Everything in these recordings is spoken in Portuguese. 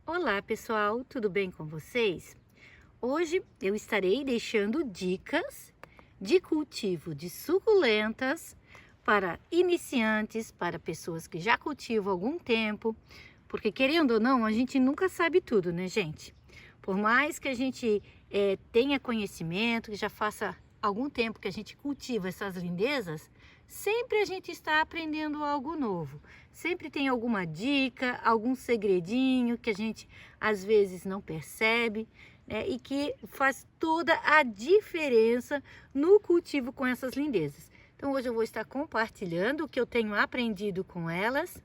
Olá pessoal, tudo bem com vocês? Hoje eu estarei deixando dicas de cultivo de suculentas para iniciantes, para pessoas que já cultivam há algum tempo, porque querendo ou não, a gente nunca sabe tudo, né, gente? Por mais que a gente tenha conhecimento, que já faça algum tempo que a gente cultiva essas lindezas, sempre a gente está aprendendo algo novo. Sempre tem alguma dica, algum segredinho que a gente às vezes não percebe, né, e que faz toda a diferença no cultivo com essas lindezas. Então hoje eu vou estar compartilhando o que eu tenho aprendido com elas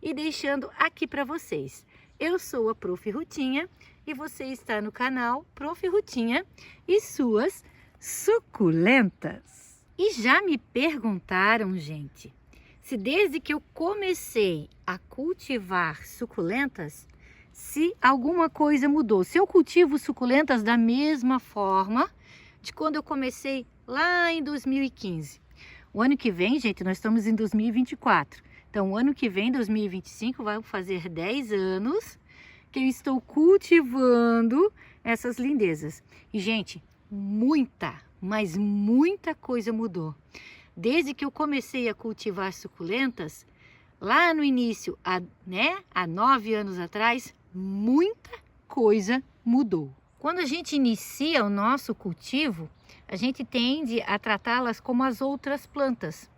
e deixando aqui para vocês. Eu sou a Prof. Rutinha e você está no canal Prof. Rutinha e suas suculentas. E já me perguntaram, gente, se desde que eu comecei a cultivar suculentas, se alguma coisa mudou. Se eu cultivo suculentas da mesma forma de quando eu comecei lá em 2015. O ano que vem, gente, nós estamos em 2024. Então, o ano que vem, 2025, vai fazer 10 anos que eu estou cultivando essas lindezas. E, gente, mas muita coisa mudou. Desde que eu comecei a cultivar suculentas, lá no início, há 9 anos atrás, muita coisa mudou. Quando a gente inicia o nosso cultivo, a gente tende a tratá-las como as outras plantas.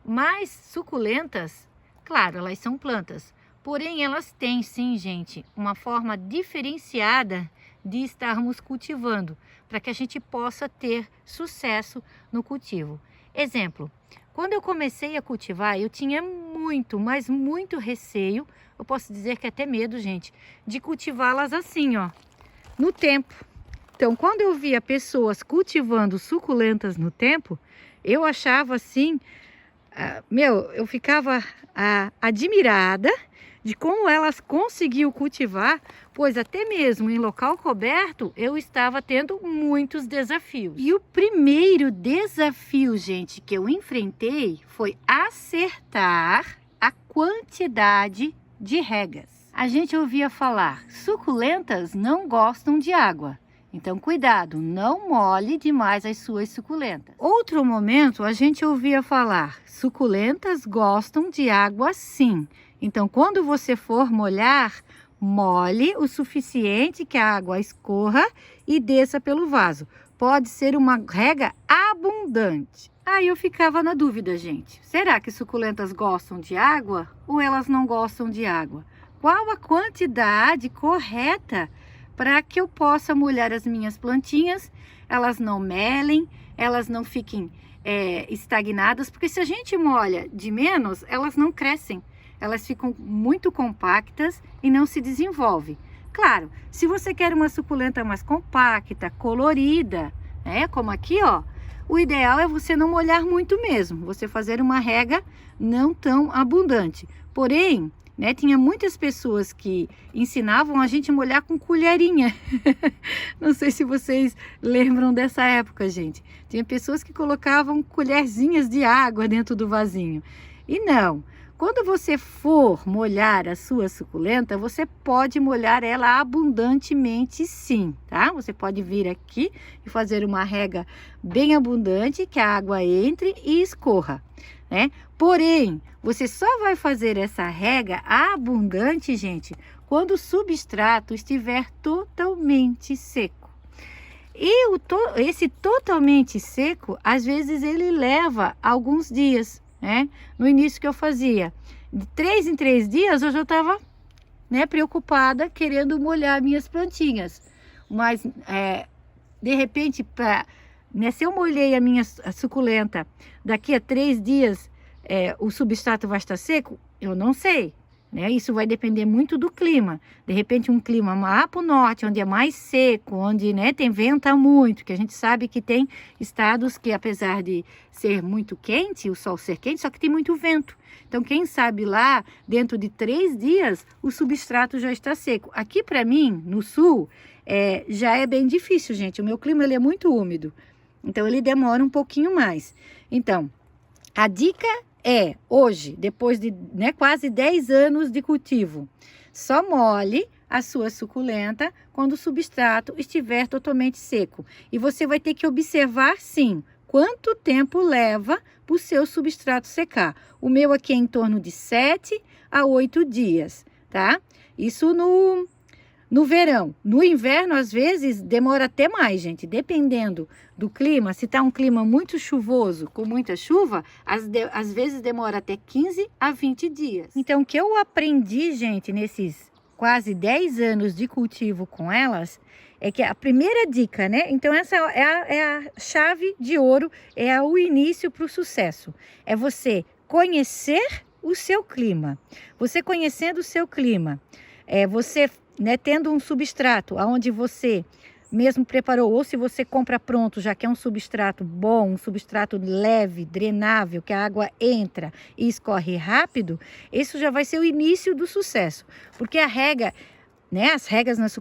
Mas suculentas, claro, elas são plantas, porém elas têm sim, gente, uma forma diferenciada de estarmos cultivando, para que a gente possa ter sucesso no cultivo. Exemplo, quando eu comecei a cultivar, eu tinha mas muito receio, eu posso dizer que até medo, gente, de cultivá-las assim, ó, no tempo. Então, quando eu via pessoas cultivando suculentas no tempo, eu achava assim, eu ficava admirada de como elas conseguiam cultivar, pois até mesmo em local coberto eu estava tendo muitos desafios. E o primeiro desafio, gente, que eu enfrentei foi acertar a quantidade de regas. A gente ouvia falar, suculentas não gostam de água. Então, cuidado, não molhe demais as suas suculentas. Outro momento, a gente ouvia falar, suculentas gostam de água sim. Então, quando você for molhar, molhe o suficiente que a água escorra e desça pelo vaso. Pode ser uma rega abundante. Aí eu ficava na dúvida, gente. Será que suculentas gostam de água ou elas não gostam de água? Qual a quantidade correta para que eu possa molhar as minhas plantinhas, elas não melem, elas não fiquem estagnadas, porque se a gente molha de menos, elas não crescem, elas ficam muito compactas e não se desenvolvem. Claro, se você quer uma suculenta mais compacta, colorida, como aqui, ó, o ideal é você não molhar muito mesmo, você fazer uma rega não tão abundante. Porém, tinha muitas pessoas que ensinavam a gente molhar com colherinha. Não sei se vocês lembram dessa época, gente. Tinha pessoas que colocavam colherzinhas de água dentro do vasinho. E não, quando você for molhar a sua suculenta, você pode molhar ela abundantemente sim, tá? Você pode vir aqui e fazer uma rega bem abundante, que a água entre e escorra, né? Porém, você só vai fazer essa rega abundante, gente, quando o substrato estiver totalmente seco. E esse totalmente seco, às vezes ele leva alguns dias, né? No início que eu fazia, de 3 em 3 dias, eu já estava, preocupada, querendo molhar minhas plantinhas. Mas, de repente, se eu molhei a minha suculenta, daqui a 3 dias, o substrato vai estar seco? Eu não sei, né? Isso vai depender muito do clima. De repente, um clima lá para o norte, onde é mais seco, onde tem venta muito, que a gente sabe que tem estados que, apesar de ser muito quente, o sol ser quente, só que tem muito vento. Então, quem sabe lá, dentro de 3 dias, o substrato já está seco. Aqui para mim, no sul, já é bem difícil, gente. O meu clima ele é muito úmido, então ele demora um pouquinho mais. Então, a dica hoje, depois de quase 10 anos de cultivo, só molhe a sua suculenta quando o substrato estiver totalmente seco. E você vai ter que observar, sim, quanto tempo leva para o seu substrato secar. O meu aqui é em torno de 7 a 8 dias, tá? Isso no verão. No inverno, às vezes, demora até mais, gente. Dependendo do clima, se tá um clima muito chuvoso, com muita chuva, às vezes demora até 15 a 20 dias. Então, o que eu aprendi, gente, nesses quase 10 anos de cultivo com elas, é que a primeira dica, né? Então, essa é a chave de ouro, é o início para o sucesso. É você conhecer o seu clima. Você conhecendo o seu clima, você, né, tendo um substrato onde você mesmo preparou, ou se você compra pronto, já que é um substrato bom, um substrato leve, drenável, que a água entra e escorre rápido, isso já vai ser o início do sucesso. Porque a rega, né, as regas nas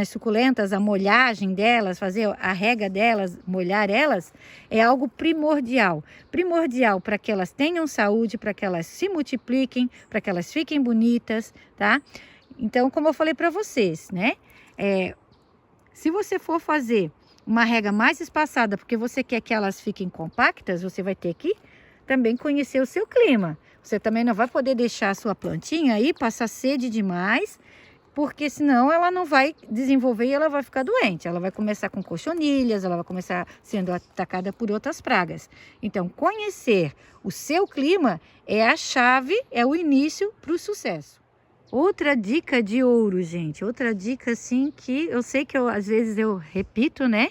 suculentas, a molhagem delas, fazer a rega delas, molhar elas, é algo primordial. Primordial para que elas tenham saúde, para que elas se multipliquem, para que elas fiquem bonitas, tá? Então, como eu falei para vocês, né? Se você for fazer uma rega mais espaçada, porque você quer que elas fiquem compactas, você vai ter que também conhecer o seu clima. Você também não vai poder deixar a sua plantinha aí passar sede demais, porque senão ela não vai desenvolver e ela vai ficar doente. Ela vai começar com cochonilhas, ela vai começar sendo atacada por outras pragas. Então, conhecer o seu clima é a chave, é o início para o sucesso. Outra dica de ouro, gente, outra dica assim que eu sei que às vezes eu repito, né?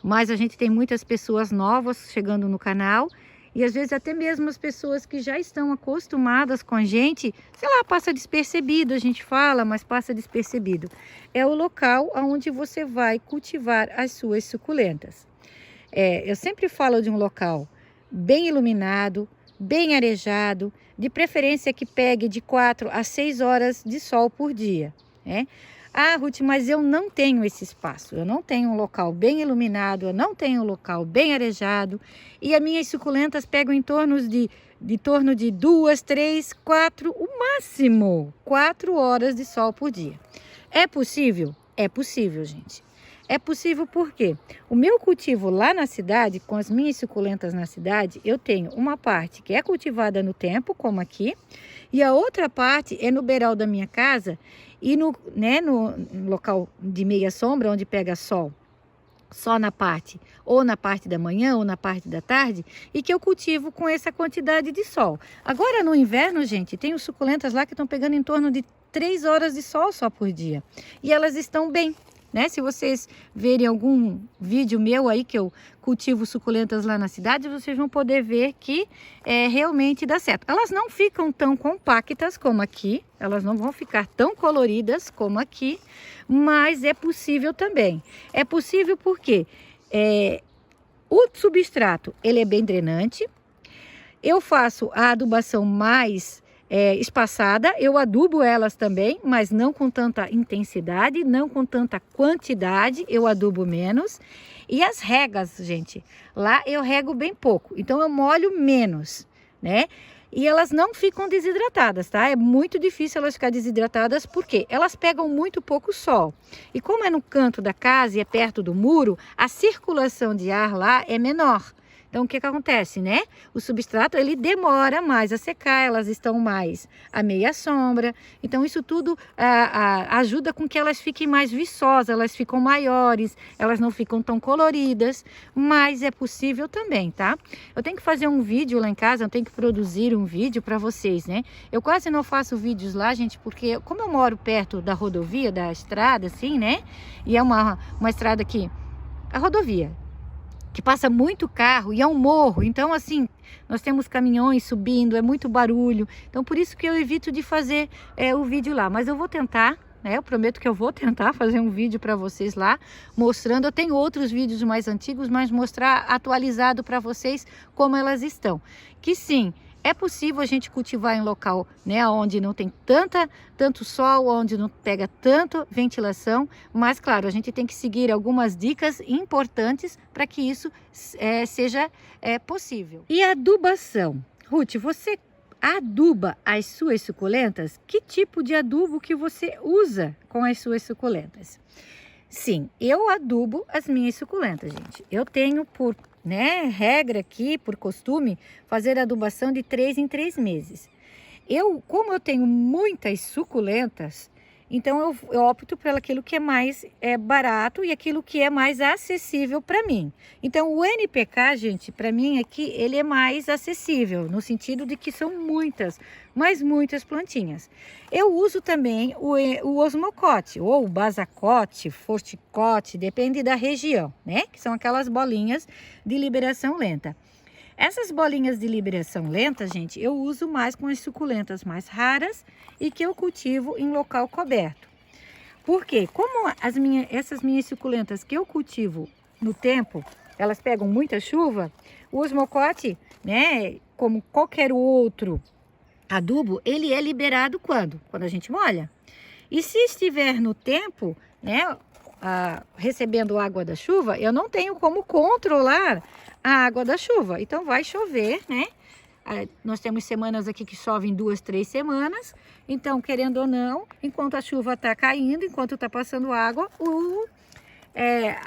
Mas a gente tem muitas pessoas novas chegando no canal e às vezes até mesmo as pessoas que já estão acostumadas com a gente, sei lá, passa despercebido, a gente fala, mas passa despercebido. É o local onde você vai cultivar as suas suculentas. Eu sempre falo de um local bem iluminado, bem arejado, de preferência que pegue de 4 a 6 horas de sol por dia, né? Ah, Ruth, mas eu não tenho esse espaço, eu não tenho um local bem iluminado, eu não tenho um local bem arejado e as minhas suculentas pegam em torno de 2, 3, 4, o máximo 4 horas de sol por dia. É possível? É possível, gente. É possível porque o meu cultivo lá na cidade, com as minhas suculentas na cidade, eu tenho uma parte que é cultivada no tempo, como aqui, e a outra parte é no beiral da minha casa e no local de meia sombra, onde pega sol, só na parte, ou na parte da manhã, ou na parte da tarde, e que eu cultivo com essa quantidade de sol. Agora no inverno, gente, tem suculentas lá que estão pegando em torno de 3 horas de sol só por dia, e elas estão bem. Né? Se vocês verem algum vídeo meu aí que eu cultivo suculentas lá na cidade, vocês vão poder ver que realmente dá certo. Elas não ficam tão compactas como aqui, elas não vão ficar tão coloridas como aqui, mas é possível também. É possível porque o substrato ele é bem drenante, eu faço a adubação mais espaçada, eu adubo elas também, mas não com tanta intensidade, não com tanta quantidade, eu adubo menos. E as regas, gente, lá eu rego bem pouco, então eu molho menos, né? E elas não ficam desidratadas, tá? É muito difícil elas ficarem desidratadas porque elas pegam muito pouco sol. E como é no canto da casa e é perto do muro, a circulação de ar lá é menor. Então, o que acontece, né? O substrato, ele demora mais a secar, elas estão mais à meia sombra. Então, isso tudo ajuda com que elas fiquem mais viçosas, elas ficam maiores, elas não ficam tão coloridas, mas é possível também, tá? Eu tenho que fazer um vídeo lá em casa, eu tenho que produzir um vídeo para vocês, né? Eu quase não faço vídeos lá, gente, porque como eu moro perto da rodovia, da estrada, assim, né? E é uma estrada que... a rodovia... que passa muito carro e é um morro, então assim, nós temos caminhões subindo, é muito barulho, então por isso que eu evito de fazer o vídeo lá, mas eu vou tentar, né? Eu prometo que eu vou tentar fazer um vídeo para vocês lá, mostrando, eu tenho outros vídeos mais antigos, mas mostrar atualizado para vocês como elas estão, que sim, é possível a gente cultivar em local, né, onde não tem tanto sol, onde não pega tanto ventilação, mas claro, a gente tem que seguir algumas dicas importantes para que isso seja possível. E a adubação? Ruth, você aduba as suas suculentas, que tipo de adubo que você usa com as suas suculentas? Sim, eu adubo as minhas suculentas, gente. Eu tenho por, regra aqui, por costume, fazer adubação de 3 em 3 meses. Como eu tenho muitas suculentas, então eu opto por aquilo que é mais barato e aquilo que é mais acessível para mim. Então o NPK, gente, para mim aqui ele é mais acessível, no sentido de que são muitas, mas muitas plantinhas. Eu uso também o Osmocote, ou o Basacote, Forticote, depende da região, né? Que são aquelas bolinhas de liberação lenta. Essas bolinhas de liberação lenta, gente, eu uso mais com as suculentas mais raras e que eu cultivo em local coberto. Por quê? Como essas minhas suculentas que eu cultivo no tempo, elas pegam muita chuva, o Osmocote, né, como qualquer outro adubo, ele é liberado quando? Quando a gente molha. E se estiver no tempo, né, recebendo água da chuva, eu não tenho como controlar a água da chuva. Então vai chover, né? Nós temos semanas aqui que chovem 2, 3 semanas. Então, querendo ou não, enquanto a chuva está caindo, enquanto está passando água,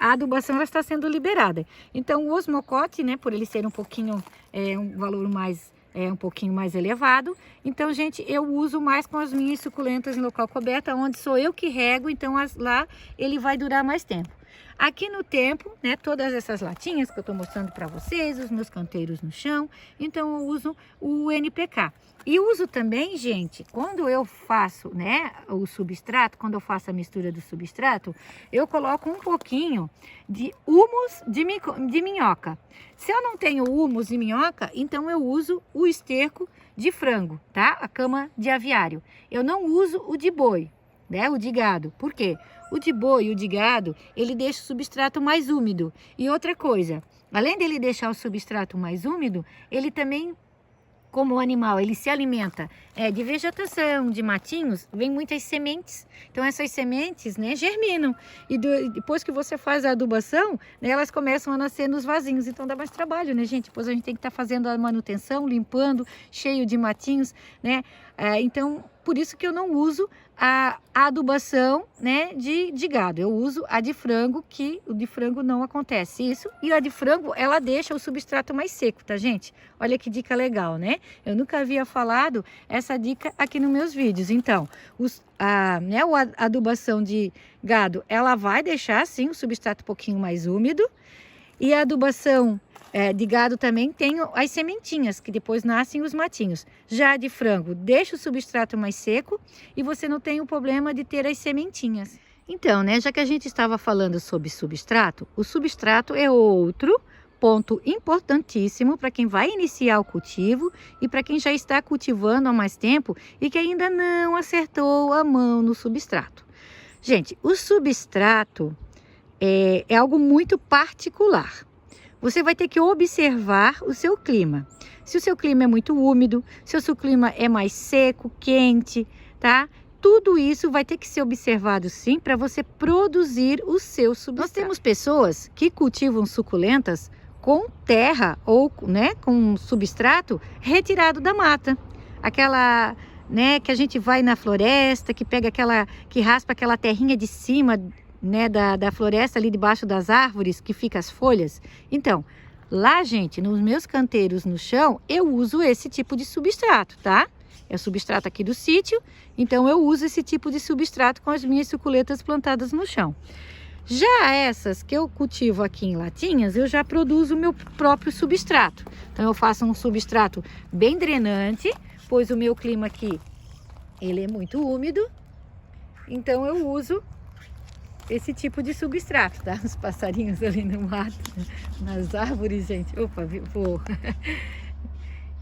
a adubação ela está sendo liberada. Então, o Osmocote, né, por ele ser um pouquinho, um valor mais, um pouquinho mais elevado. Então, gente, eu uso mais com as minhas suculentas em local coberto, onde sou eu que rego, então lá ele vai durar mais tempo. Aqui no tempo, né, todas essas latinhas que eu estou mostrando para vocês, os meus canteiros no chão, então eu uso o NPK. E uso também, gente, quando eu faço, né, o substrato, quando eu faço a mistura do substrato, eu coloco um pouquinho de humus de minhoca. Se eu não tenho humus de minhoca, então eu uso o esterco de frango, tá? A cama de aviário. Eu não uso o de boi, né, o de gado. Por quê? O de boi e o de gado, ele deixa o substrato mais úmido. E outra coisa, além dele deixar o substrato mais úmido, ele também, como o animal, ele se alimenta de vegetação, de matinhos, vem muitas sementes. Então essas sementes, né, germinam. E depois que você faz a adubação, né, elas começam a nascer nos vasinhos. Então dá mais trabalho, né, gente? Depois a gente tem que estar fazendo a manutenção, limpando, cheio de matinhos, né? Então, por isso que eu não uso a adubação, né, de gado. Eu uso a de frango, que o de frango não acontece isso. E a de frango, ela deixa o substrato mais seco, tá, gente? Olha que dica legal, né? Eu nunca havia falado essa dica aqui nos meus vídeos. Então, a adubação de gado, ela vai deixar, sim, o substrato um pouquinho mais úmido. E a adubação de gado também tem as sementinhas, que depois nascem os matinhos. Já de frango, deixa o substrato mais seco e você não tem o problema de ter as sementinhas. Então, né, já que a gente estava falando sobre substrato, o substrato é outro ponto importantíssimo para quem vai iniciar o cultivo e para quem já está cultivando há mais tempo e que ainda não acertou a mão no substrato. Gente, o substrato é algo muito particular. Você vai ter que observar o seu clima. Se o seu clima é muito úmido, se o seu clima é mais seco, quente, tá? Tudo isso vai ter que ser observado sim para você produzir o seu substrato. Nós temos pessoas que cultivam suculentas com terra ou, né, com substrato retirado da mata. Aquela, né, que a gente vai na floresta, que pega que raspa aquela terrinha de cima, né, da floresta ali debaixo das árvores, que fica as folhas. Então, lá, gente, nos meus canteiros no chão, eu uso esse tipo de substrato, tá? É o substrato aqui do sítio, então eu uso esse tipo de substrato com as minhas suculentas plantadas no chão. Já essas que eu cultivo aqui em latinhas, eu já produzo o meu próprio substrato. Então eu faço um substrato bem drenante, pois o meu clima aqui, ele é muito úmido, então eu uso esse tipo de substrato, tá? Os passarinhos ali no mato, nas árvores, gente. Opa, voou.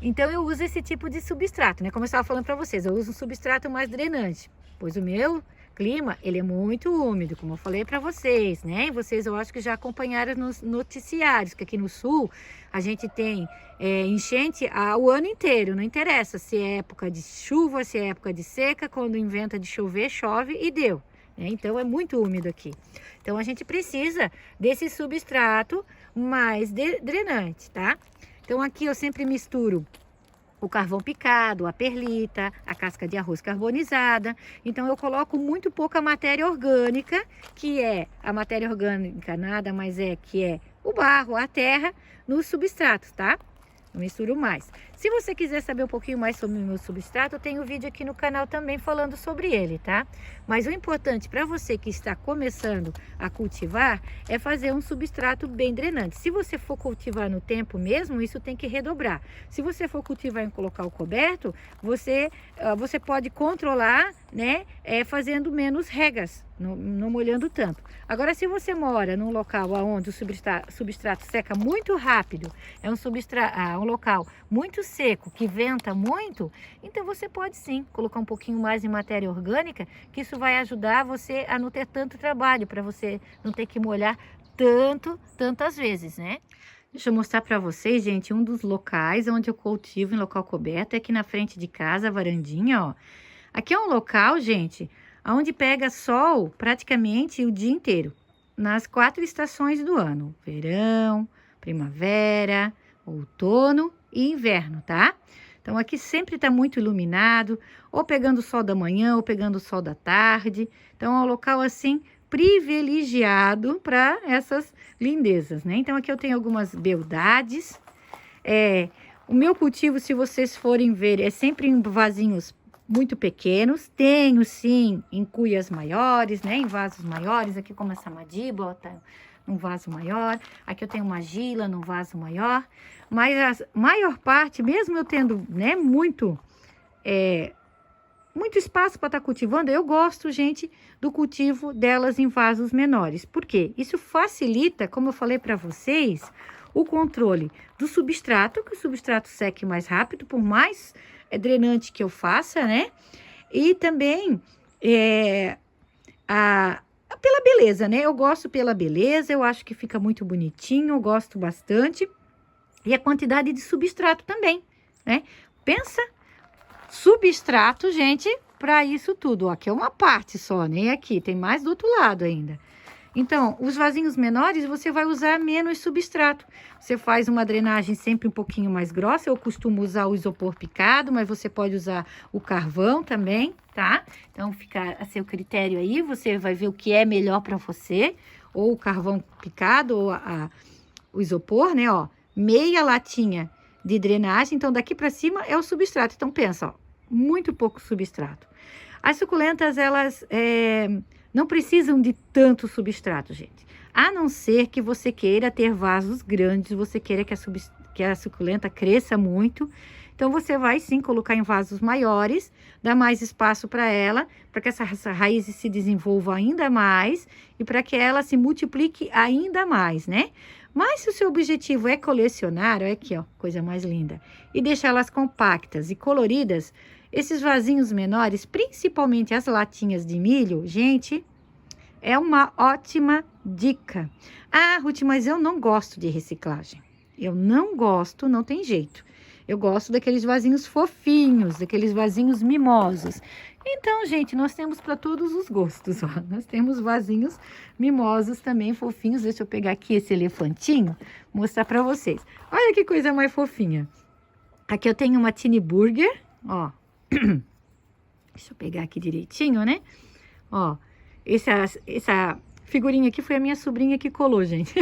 Então eu uso esse tipo de substrato, né? Como eu estava falando para vocês, eu uso um substrato mais drenante, pois o meu clima, ele é muito úmido, como eu falei para vocês, né? E vocês, eu acho que já acompanharam nos noticiários, que aqui no sul a gente tem enchente o ano inteiro, não interessa se é época de chuva, se é época de seca, quando inventa de chover, chove e deu. Então é muito úmido aqui. Então a gente precisa desse substrato mais drenante, tá? Então aqui eu sempre misturo o carvão picado, a perlita, a casca de arroz carbonizada. Então eu coloco muito pouca matéria orgânica, que é a matéria orgânica nada mais é que é o barro, a terra, nos substratos, tá? Eu misturo mais. Se você quiser saber um pouquinho mais sobre o meu substrato, eu tenho um vídeo aqui no canal também falando sobre ele, tá? Mas o importante para você que está começando a cultivar é fazer um substrato bem drenante. Se você for cultivar no tempo mesmo, isso tem que redobrar. Se você for cultivar em colocar o coberto, você pode controlar, né? Fazendo menos regas, não molhando tanto. Agora, se você mora num local onde o substrato seca muito rápido, é um local muito seco, que venta muito, então você pode sim colocar um pouquinho mais de matéria orgânica, que isso vai ajudar você a não ter tanto trabalho, para você não ter que molhar tantas vezes, né? Deixa eu mostrar para vocês, gente, um dos locais onde eu cultivo em local coberto, é aqui na frente de casa, a varandinha, ó. Aqui é um local, gente, onde pega sol praticamente o dia inteiro, nas 4 estações do ano: verão, primavera, outono e inverno, tá? Então aqui sempre tá muito iluminado, ou pegando o sol da manhã, ou pegando o sol da tarde. Então é um local assim privilegiado para essas lindezas, né? Então aqui eu tenho algumas beldades. O meu cultivo, se vocês forem ver, é sempre em vasinhos muito pequenos. Tenho sim em cuias maiores, né? Em vasos maiores, aqui como essa madiba, ó, tá num vaso maior. Aqui eu tenho uma gila num vaso maior. Mas a maior parte, mesmo eu tendo, né, muito espaço para estar cultivando, eu gosto, gente, do cultivo delas em vasos menores. Por quê? Isso facilita, como eu falei para vocês, o controle do substrato, que o substrato seque mais rápido, por mais drenante que eu faça, né? E também pela beleza, né? Eu gosto pela beleza, eu acho que fica muito bonitinho, eu gosto bastante. E a quantidade de substrato também, né? Pensa, substrato, gente, para isso tudo. Ó, aqui é uma parte só, né? Aqui tem mais do outro lado ainda. Então, os vasinhos menores, você vai usar menos substrato. Você faz uma drenagem sempre um pouquinho mais grossa. Eu costumo usar o isopor picado, mas você pode usar o carvão também, tá? Então, fica a seu critério aí. Você vai ver o que é melhor para você. Ou o carvão picado, ou o isopor, né? Ó, meia latinha de drenagem. Então, daqui para cima é o substrato. Então, pensa, ó, muito pouco substrato. As suculentas, elas não precisam de tanto substrato, gente. A não ser que você queira ter vasos grandes, você queira que a suculenta cresça muito. Então, você vai sim colocar em vasos maiores, dar mais espaço para ela, para que essa raiz se desenvolva ainda mais e para que ela se multiplique ainda mais, né? Mas se o seu objetivo é colecionar, olha aqui, ó, coisa mais linda, e deixá-las compactas e coloridas, esses vasinhos menores, principalmente as latinhas de milho, gente, é uma ótima dica. Ah, Ruth, mas eu não gosto de reciclagem. Eu não gosto, não tem jeito. Eu gosto daqueles vasinhos fofinhos, daqueles vasinhos mimosos. Então, gente, nós temos para todos os gostos, ó. Nós temos vasinhos mimosos também, fofinhos. Deixa eu pegar aqui esse elefantinho, mostrar para vocês. Olha que coisa mais fofinha. Aqui eu tenho uma Tiny Burger, ó. Deixa eu pegar aqui direitinho, né? Ó, essa figurinha aqui foi a minha sobrinha que colou, gente.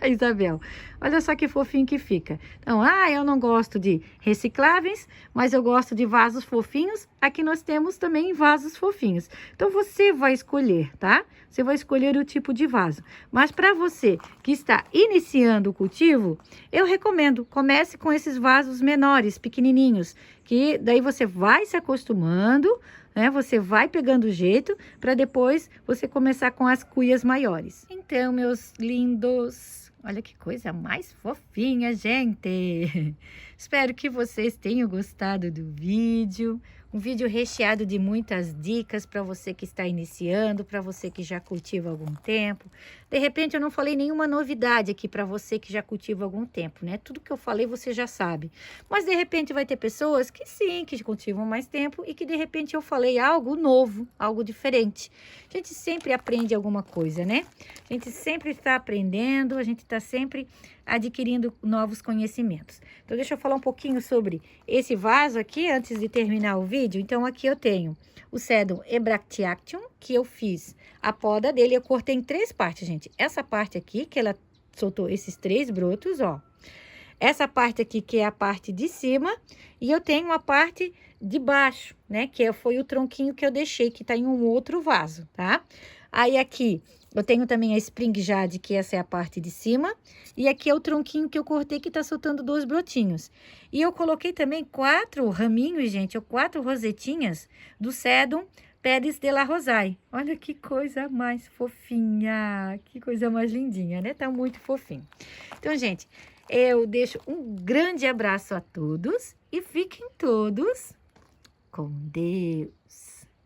A Isabel. Olha só que fofinho que fica. Então, eu não gosto de recicláveis, mas eu gosto de vasos fofinhos. Aqui nós temos também vasos fofinhos. Então, você vai escolher, tá? Você vai escolher o tipo de vaso. Mas para você que está iniciando o cultivo, eu recomendo, comece com esses vasos menores, pequenininhos, que daí você vai se acostumando, né? Você vai pegando o jeito para depois você começar com as cuias maiores. Então, meus lindos, olha que coisa mais fofinha, gente! Espero que vocês tenham gostado do vídeo. Um vídeo recheado de muitas dicas para você que está iniciando, para você que já cultiva há algum tempo. De repente eu não falei nenhuma novidade aqui para você que já cultiva há algum tempo, né? Tudo que eu falei você já sabe. Mas de repente vai ter pessoas que sim, que cultivam mais tempo e que de repente eu falei algo novo, algo diferente. A gente sempre aprende alguma coisa, né? A gente sempre está aprendendo, a gente está sempre adquirindo novos conhecimentos. Então deixa eu falar um pouquinho sobre esse vaso aqui antes de terminar o vídeo. Então aqui eu tenho o Sedum Hebracteacetum, que eu fiz a poda dele, eu cortei em 3 partes, gente. Essa parte aqui, que ela soltou esses 3 brotos, ó. Essa parte aqui, que é a parte de cima, e eu tenho uma parte de baixo, né? Que foi o tronquinho que eu deixei, que tá em um outro vaso, tá? Aí aqui, eu tenho também a Spring Jade, que essa é a parte de cima. E aqui é o tronquinho que eu cortei, que tá soltando 2 brotinhos. E eu coloquei também 4 raminhos, gente, ou 4 rosetinhas do Sedum Pedis de la Rosae. Olha que coisa mais fofinha, que coisa mais lindinha, né? Tá muito fofinho. Então, gente, eu deixo um grande abraço a todos e fiquem todos com Deus.